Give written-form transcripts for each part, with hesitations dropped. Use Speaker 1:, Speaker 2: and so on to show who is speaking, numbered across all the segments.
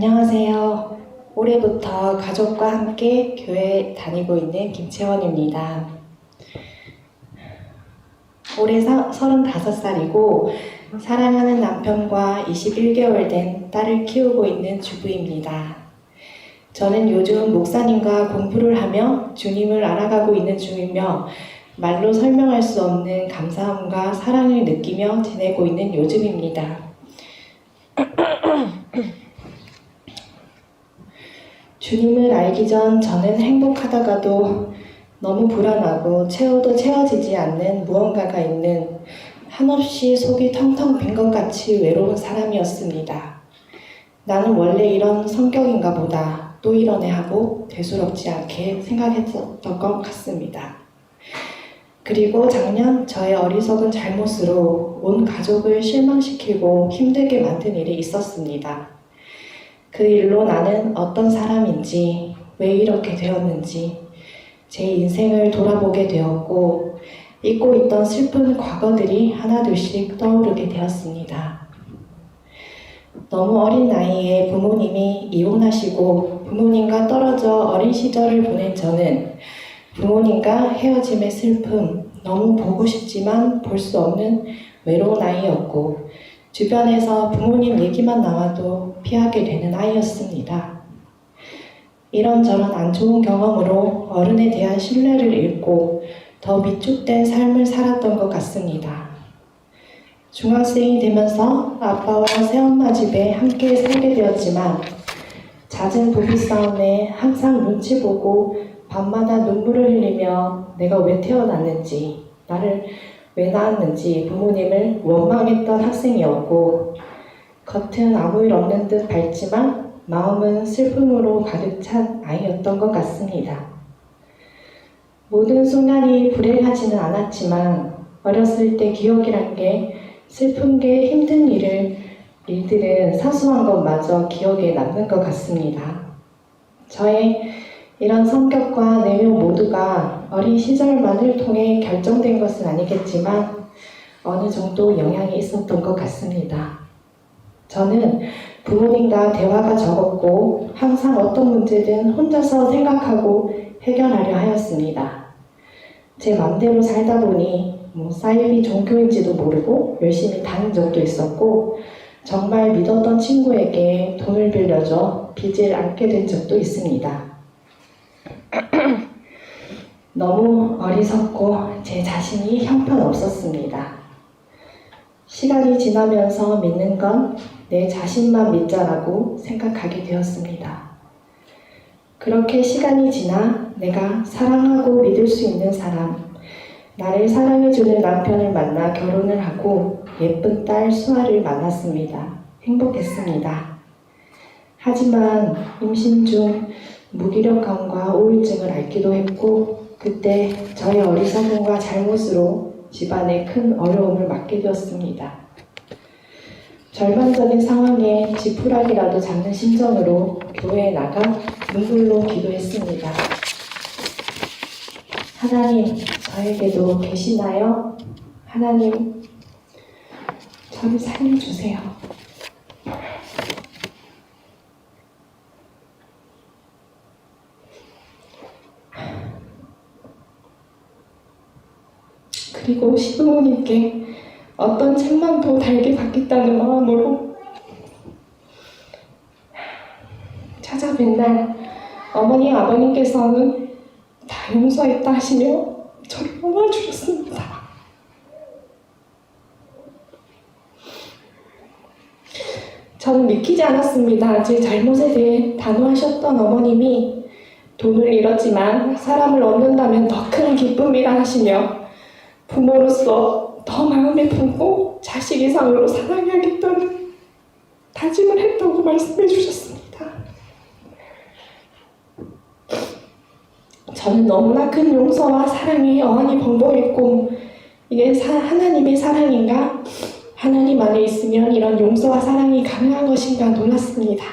Speaker 1: 안녕하세요. 올해부터 가족과 함께 교회 다니고 있는 김채원입니다. 올해 35살이고 사랑하는 남편과 21개월 된 딸을 키우고 있는 주부입니다. 저는 요즘 목사님과 공부를 하며 주님을 알아가고 있는 중이며 말로 설명할 수 없는 감사함과 사랑을 느끼며 지내고 있는 요즘입니다. 주님을 알기 전 저는 행복하다가도 너무 불안하고 채워도 채워지지 않는 무언가가 있는 한없이 속이 텅텅 빈 것 같이 외로운 사람이었습니다. 나는 원래 이런 성격인가 보다, 또 이러네 하고 대수롭지 않게 생각했던 것 같습니다. 그리고 작년 저의 어리석은 잘못으로 온 가족을 실망시키고 힘들게 만든 일이 있었습니다. 그 일로 나는 어떤 사람인지, 왜 이렇게 되었는지 제 인생을 돌아보게 되었고 잊고 있던 슬픈 과거들이 하나둘씩 떠오르게 되었습니다. 너무 어린 나이에 부모님이 이혼하시고 부모님과 떨어져 어린 시절을 보낸 저는 부모님과 헤어짐의 슬픔, 너무 보고 싶지만 볼 수 없는 외로운 아이였고 주변에서 부모님 얘기만 나와도 피하게 되는 아이였습니다. 이런저런 안 좋은 경험으로 어른에 대한 신뢰를 잃고 더 위축된 삶을 살았던 것 같습니다. 중학생이 되면서 아빠와 새엄마 집에 함께 살게 되었지만 잦은 부부싸움에 항상 눈치 보고 밤마다 눈물을 흘리며 내가 왜 태어났는지, 나를 왜 낳았는지 부모님을 원망했던 학생이었고 겉은 아무 일 없는 듯 밝지만 마음은 슬픔으로 가득 찬 아이였던 것 같습니다. 모든 순간이 불행하지는 않았지만 어렸을 때 기억이란 게 슬픈 게 힘든 일들은 사소한 것마저 기억에 남는 것 같습니다. 저의 이런 성격과 내용 모두가 어린 시절만을 통해 결정된 것은 아니겠지만 어느 정도 영향이 있었던 것 같습니다. 저는 부모님과 대화가 적었고 항상 어떤 문제든 혼자서 생각하고 해결하려 하였습니다. 제 맘대로 살다 보니 사이비 종교인지도 모르고 열심히 다닌 적도 있었고 정말 믿었던 친구에게 돈을 빌려줘 빚을 안게 된 적도 있습니다. 너무 어리석고 제 자신이 형편없었습니다. 시간이 지나면서 믿는 건 내 자신만 믿자라고 생각하게 되었습니다. 그렇게 시간이 지나 내가 사랑하고 믿을 수 있는 사람, 나를 사랑해주는 남편을 만나 결혼을 하고 예쁜 딸 수아를 만났습니다. 행복했습니다. 하지만 임신 중 무기력감과 우울증을 앓기도 했고 그때 저의 어리석음과 잘못으로 집안에 큰 어려움을 맞게 되었습니다. 절망적인 상황에 지푸라기라도 잡는 심정으로 교회에 나가 눈물로 기도했습니다. 하나님, 저에게도 계시나요? 하나님, 저를 살려주세요. 그리고 시부모님께 어떤 책망도 달게 받겠다는 마음으로 찾아뵌 날 어머니 아버님께서는 다 용서했다 하시며 저를 안아주셨습니다. 저는 믿기지 않았습니다. 제 잘못에 대해 단호하셨던 어머님이 돈을 잃었지만 사람을 얻는다면 더 큰 기쁨이라 하시며 부모로서 더 마음에 품고 자식 이상으로 사랑해야겠다는 다짐을 했다고 말씀해 주셨습니다. 저는 너무나 큰 용서와 사랑이 어안이 벙벙했고 이게 하나님의 사랑인가? 하나님 안에 있으면 이런 용서와 사랑이 가능한 것인가 놀랐습니다.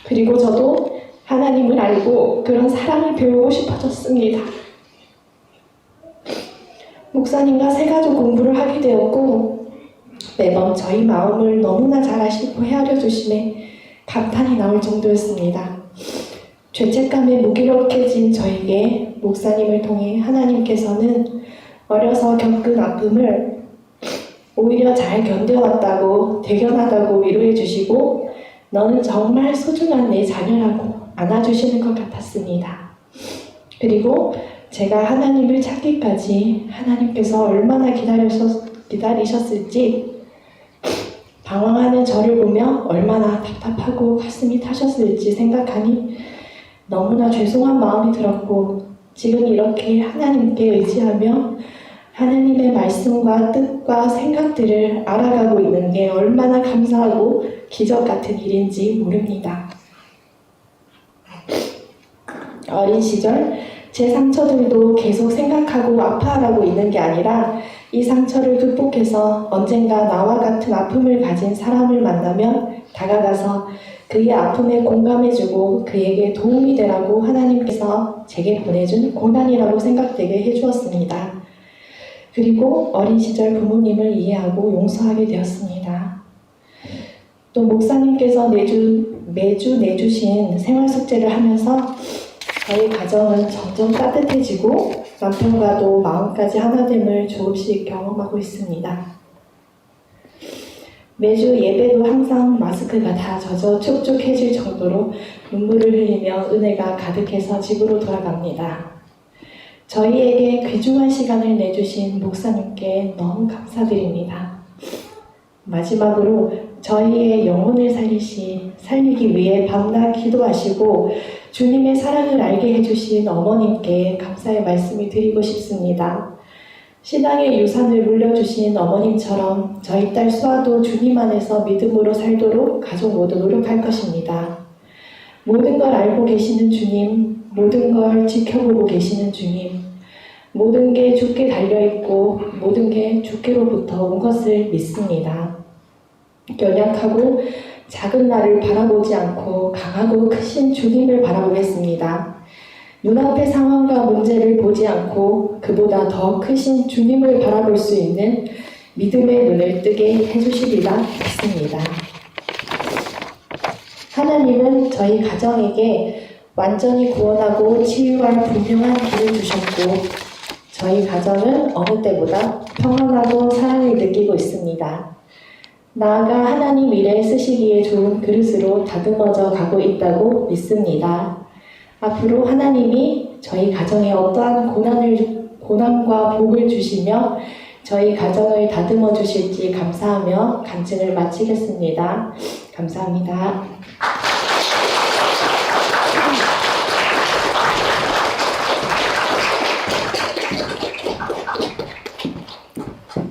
Speaker 1: 그리고 저도 하나님을 알고 그런 사랑을 배우고 싶어졌습니다. 목사님과 새가족 공부를 하게 되었고 매번 저희 마음을 너무나 잘 아시고 헤아려 주심에 감탄이 나올 정도였습니다. 죄책감에 무기력해진 저에게 목사님을 통해 하나님께서는 어려서 겪은 아픔을 오히려 잘 견뎌왔다고, 대견하다고 위로해 주시고 너는 정말 소중한 내 자녀라고 안아주시는 것 같았습니다. 그리고 제가 하나님을 찾기까지 하나님께서 얼마나 기다리셨을지, 방황하는 저를 보며 얼마나 답답하고 가슴이 타셨을지 생각하니 너무나 죄송한 마음이 들었고, 지금 이렇게 하나님께 의지하며 하나님의 말씀과 뜻과 생각들을 알아가고 있는 게 얼마나 감사하고 기적 같은 일인지 모릅니다. 어린 시절 제 상처들도 계속 생각하고 아파하고 있는 게 아니라 이 상처를 극복해서 언젠가 나와 같은 아픔을 가진 사람을 만나면 다가가서 그의 아픔에 공감해주고 그에게 도움이 되라고 하나님께서 제게 보내준 고난이라고 생각되게 해주었습니다. 그리고 어린 시절 부모님을 이해하고 용서하게 되었습니다. 또 목사님께서 매주 내주신 생활숙제를 하면서 저희 가정은 점점 따뜻해지고 남편과도 마음까지 하나됨을 조금씩 경험하고 있습니다. 매주 예배도 항상 마스크가 다 젖어 촉촉해질 정도로 눈물을 흘리며 은혜가 가득해서 집으로 돌아갑니다. 저희에게 귀중한 시간을 내주신 목사님께 너무 감사드립니다. 마지막으로 저희의 영혼을 살리기 위해 밤낮 기도하시고 주님의 사랑을 알게 해주신 어머님께 감사의 말씀을 드리고 싶습니다. 신앙의 유산을 물려주신 어머님처럼 저희 딸 수아도 주님 안에서 믿음으로 살도록 가족 모두 노력할 것입니다. 모든 걸 알고 계시는 주님, 모든 걸 지켜보고 계시는 주님, 모든 게 주께 달려있고 모든 게 주께로부터 온 것을 믿습니다. 연약하고 작은 나를 바라보지 않고 강하고 크신 주님을 바라보겠습니다. 눈앞의 상황과 문제를 보지 않고 그보다 더 크신 주님을 바라볼 수 있는 믿음의 눈을 뜨게 해주시리라 믿습니다. 하나님은 저희 가정에게 완전히 구원하고 치유할 분명한 길을 주셨고 저희 가정은 어느 때보다 평안하고 사랑을 느끼고 있습니다. 나아가 하나님 일에 쓰시기에 좋은 그릇으로 다듬어져 가고 있다고 믿습니다. 앞으로 하나님이 저희 가정에 어떠한 고난과 복을 주시며 저희 가정을 다듬어 주실지 감사하며 간증을 마치겠습니다. 감사합니다.